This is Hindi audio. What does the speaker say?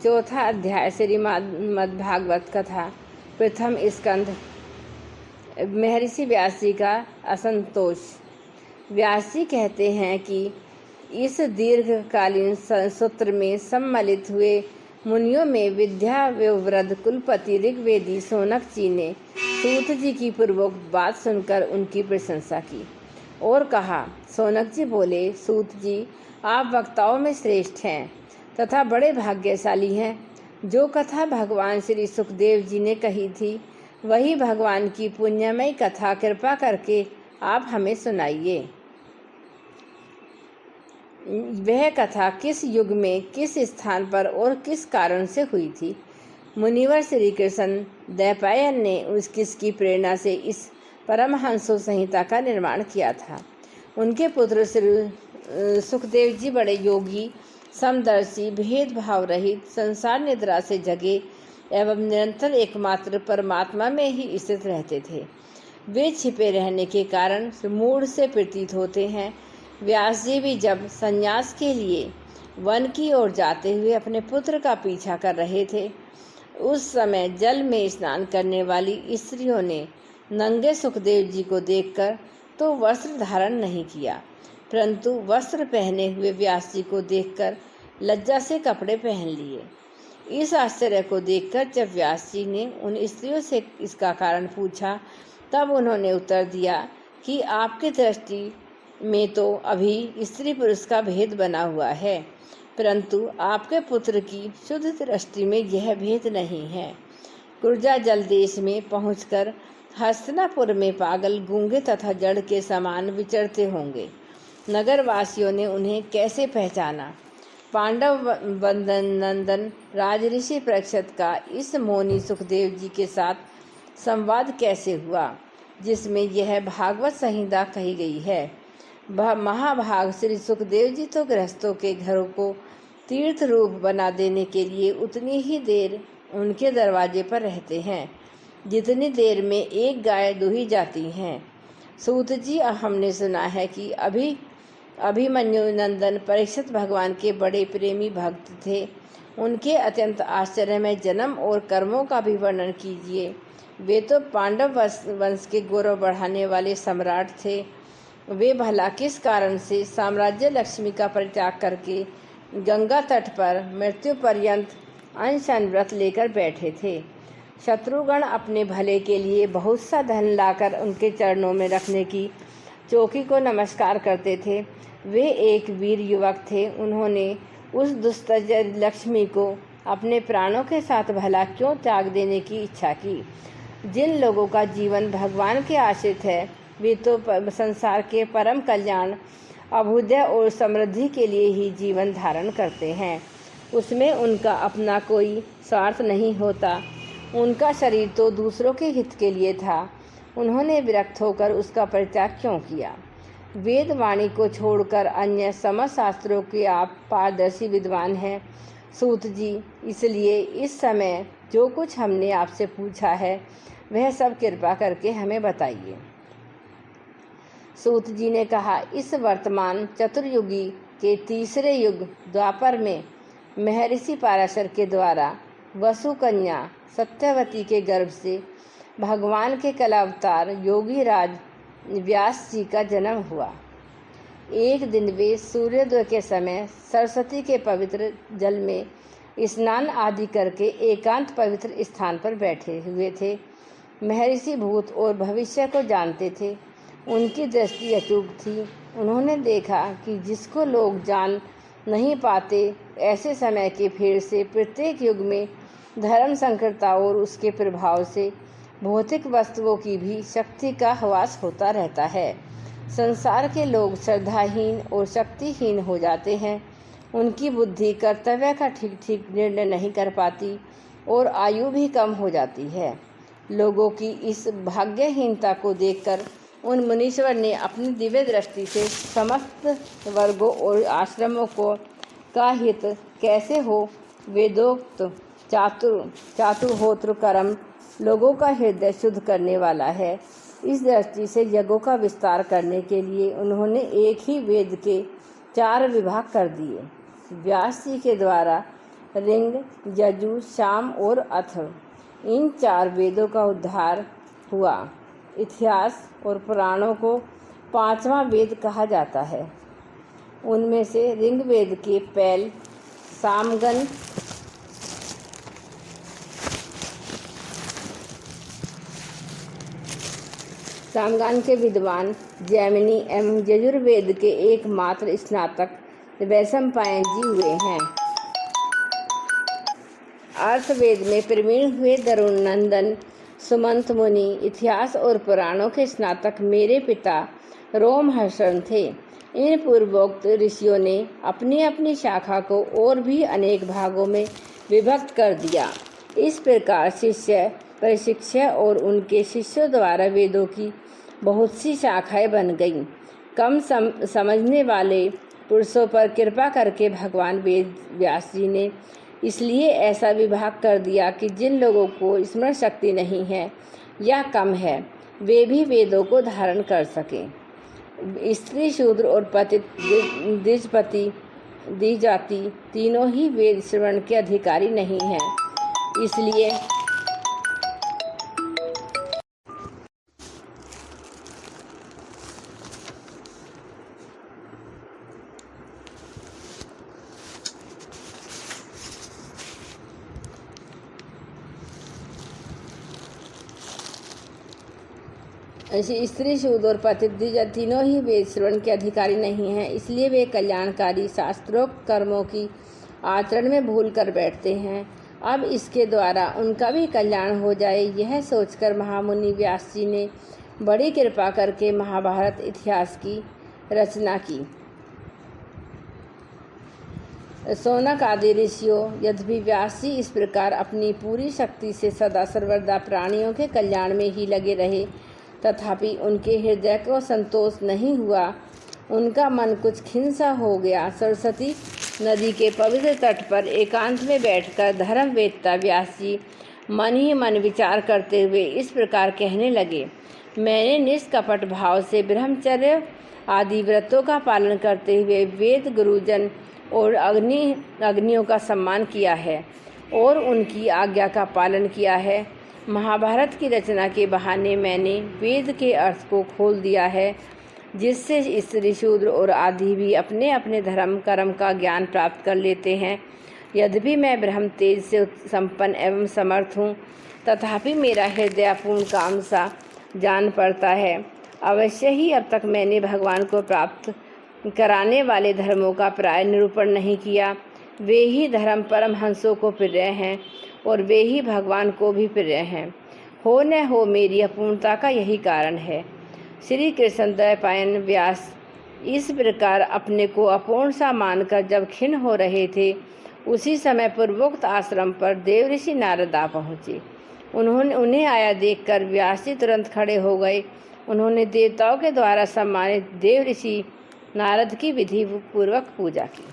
चौथा अध्याय श्रीमद्भागवत कथा प्रथम स्कंध। महर्षि व्यास जी का असंतोष। व्यास जी कहते हैं कि इस दीर्घकालीन सूत्र में सम्मिलित हुए मुनियों में विद्या विवृद्ध कुलपति ऋग्वेदी शौनक जी ने सूत जी की पूर्वोक्त बात सुनकर उनकी प्रशंसा की और कहा। शौनक जी बोले, सूत जी, आप वक्ताओं में श्रेष्ठ हैं तथा बड़े भाग्यशाली हैं। जो कथा भगवान श्री सुखदेव जी ने कही थी वही भगवान की पुण्यमयी कथा कृपा करके आप हमें सुनाइए। वह कथा किस युग में, किस स्थान पर और किस कारण से हुई थी? मुनिवर श्री कृष्ण द्वैपायन ने किसकी प्रेरणा से इस परमहंसो संहिता का निर्माण किया था? उनके पुत्र श्री सुखदेव जी बड़े योगी, समदर्शी, भेदभाव रहित, संसार निद्रा से जगे एवं निरंतर एकमात्र परमात्मा में ही स्थित रहते थे। वे छिपे रहने के कारण मूढ़ से प्रतीत होते हैं। व्यास जी भी जब संन्यास के लिए वन की ओर जाते हुए अपने पुत्र का पीछा कर रहे थे, उस समय जल में स्नान करने वाली स्त्रियों ने नंगे सुखदेव जी को देखकर तो वस्त्र धारण नहीं किया, परंतु वस्त्र पहने हुए व्यास जी को देखकर लज्जा से कपड़े पहन लिए। इस आश्चर्य को देखकर जब व्यास जी ने उन स्त्रियों से इसका कारण पूछा, तब उन्होंने उत्तर दिया कि आपकी दृष्टि में तो अभी स्त्री पुरुष का भेद बना हुआ है, परंतु आपके पुत्र की शुद्ध दृष्टि में यह भेद नहीं है। कुर्जा जल देश में पहुंचकर हस्तिनापुर में पागल, गूंगे तथा जड़ के समान विचरते होंगे। नगरवासियों ने उन्हें कैसे पहचाना? पांडव नंदन राजऋषि परीक्षित का इस मौनी सुखदेव जी के साथ संवाद कैसे हुआ, जिसमें यह भागवत संहिता कही गई है? महाभाग श्री सुखदेव जी तो गृहस्थों के घरों को तीर्थ रूप बना देने के लिए उतनी ही देर उनके दरवाजे पर रहते हैं जितनी देर में एक गाय दुही जाती हैं। सूत जी, हमने सुना है कि अभिमन्यु नंदन परीक्षित भगवान के बड़े प्रेमी भक्त थे। उनके अत्यंत आश्चर्यमय जन्म और कर्मों का भी वर्णन कीजिए। वे तो पांडव वंश के गौरव बढ़ाने वाले सम्राट थे। वे भला किस कारण से साम्राज्य लक्ष्मी का परित्याग करके गंगा तट पर मृत्यु पर्यंत अनशन व्रत लेकर बैठे थे? शत्रुगण अपने भले के लिए बहुत सा धन लाकर उनके चरणों में रखने की चौकी को नमस्कार करते थे। वे एक वीर युवक थे। उन्होंने उस दुष्ट लक्ष्मी को अपने प्राणों के साथ भला क्यों त्याग देने की इच्छा की? जिन लोगों का जीवन भगवान के आश्रित है, वे तो संसार के परम कल्याण, अभ्युदय और समृद्धि के लिए ही जीवन धारण करते हैं। उसमें उनका अपना कोई स्वार्थ नहीं होता। उनका शरीर तो दूसरों के हित के लिए था। उन्होंने विरक्त होकर उसका परित्याग क्यों किया? वेद वाणी को छोड़कर अन्य समस्त शास्त्रों के आप पारदर्शी विद्वान हैं सूत जी, इसलिए इस समय जो कुछ हमने आपसे पूछा है वह सब कृपा करके हमें बताइए। सूत जी ने कहा, इस वर्तमान चतुर्युगी के तीसरे युग द्वापर में महर्षि पराशर के द्वारा वसु कन्या सत्यवती के गर्भ से भगवान के कलावतार योगी राज व्यास जी का जन्म हुआ। एक दिन वे सूर्योदय के समय सरस्वती के पवित्र जल में स्नान आदि करके एकांत पवित्र स्थान पर बैठे हुए थे। महर्षि भूत और भविष्य को जानते थे। उनकी दृष्टि अचूक थी। उन्होंने देखा कि जिसको लोग जान नहीं पाते, ऐसे समय के फेर से प्रत्येक युग में धर्म संकरता और उसके प्रभाव से भौतिक वस्तुओं की भी शक्ति का ह्रास होता रहता है। संसार के लोग श्रद्धाहीन और शक्तिहीन हो जाते हैं। उनकी बुद्धि कर्तव्य का ठीक ठीक निर्णय नहीं कर पाती और आयु भी कम हो जाती है। लोगों की इस भाग्यहीनता को देखकर उन मुनीश्वर ने अपनी दिव्य दृष्टि से समस्त वर्गों और आश्रमों का हित कैसे हो, वेदोक्त चातुर्होत्र कर्म लोगों का हृदय शुद्ध करने वाला है। इस दृष्टि से यज्ञों का विस्तार करने के लिए उन्होंने एक ही वेद के 4 विभाग कर दिए। व्यास जी के द्वारा ऋग, यजु, साम और अथर्व, इन 4 वेदों का उद्धार हुआ। इतिहास और पुराणों को 5वां वेद कहा जाता है। उनमें से ऋग्वेद के पैल, सामगान के विद्वान जैमिनी एवं यजुर्वेद के एकमात्र स्नातक वैशंपायन जी हुए हैं। अर्थवेद में प्रवीण हुए दरुनंदन सुमंत मुनि इतिहास और पुराणों के स्नातक मेरे पिता रोमहर्षण थे। इन पूर्वोक्त ऋषियों ने अपनी अपनी शाखा को और भी अनेक भागों में विभक्त कर दिया। इस प्रकार शिष्य, प्रशिक्षक और उनके शिष्यों द्वारा वेदों की बहुत सी शाखाएं बन गईं। कम समझने वाले पुरुषों पर कृपा करके भगवान वेद व्यास जी ने इसलिए ऐसा विभाग कर दिया कि जिन लोगों को स्मरण शक्ति नहीं है या कम है, वे भी वेदों को धारण कर सकें। स्त्री, शूद्र और पतित, द्विजपति, द्विजाति तीनों ही वेद श्रवण के अधिकारी नहीं हैं। इसलिए स्त्री, शूद्र और पतित तीनों ही वेद श्रवण के अधिकारी नहीं हैं। इसलिए वे कल्याणकारी शास्त्रोक्त कर्मों की आचरण में भूल कर बैठते हैं। अब इसके द्वारा उनका भी कल्याण हो जाए, यह सोचकर महामुनि व्यास जी ने बड़ी कृपा करके महाभारत इतिहास की रचना की। शौनक आदि ऋषियों, यद्यपि व्यास जी इस प्रकार अपनी पूरी शक्ति से सदा सर्वदा प्राणियों के कल्याण में ही लगे रहे, तथापि उनके हृदय को संतोष नहीं हुआ। उनका मन कुछ खिन्न सा हो गया। सरस्वती नदी के पवित्र तट पर एकांत में बैठकर धर्मवेत्ता व्यास जी मन ही मन विचार करते हुए इस प्रकार कहने लगे। मैंने निष्कपट भाव से ब्रह्मचर्य आदि व्रतों का पालन करते हुए वेद, गुरुजन और अग्नियों का सम्मान किया है और उनकी आज्ञा का पालन किया है। महाभारत की रचना के बहाने मैंने वेद के अर्थ को खोल दिया है, जिससे स्त्री, शूद्र और आदि भी अपने अपने धर्म कर्म का ज्ञान प्राप्त कर लेते हैं। यद्यपि मैं ब्रह्म तेज से संपन्न एवं समर्थ हूँ, तथापि मेरा हृदय पूर्ण काम सा जान पड़ता है। अवश्य ही अब तक मैंने भगवान को प्राप्त कराने वाले धर्मों का प्राय निरूपण नहीं किया। वे ही धर्म परमहंसों को प्रिय हैं और वे ही भगवान को भी प्रिय हैं। हो न हो मेरी अपूर्णता का यही कारण है। श्री कृष्ण द्वैपायन व्यास इस प्रकार अपने को अपूर्ण सा मानकर जब खिन्न हो रहे थे, उसी समय पूर्वोक्त आश्रम पर देवऋषि नारद आ पहुँचे। उन्हें आया देखकर व्यास जी तुरंत खड़े हो गए। उन्होंने देवताओं के द्वारा सम्मानित देवऋषि नारद की विधि पूर्वक पूजा की।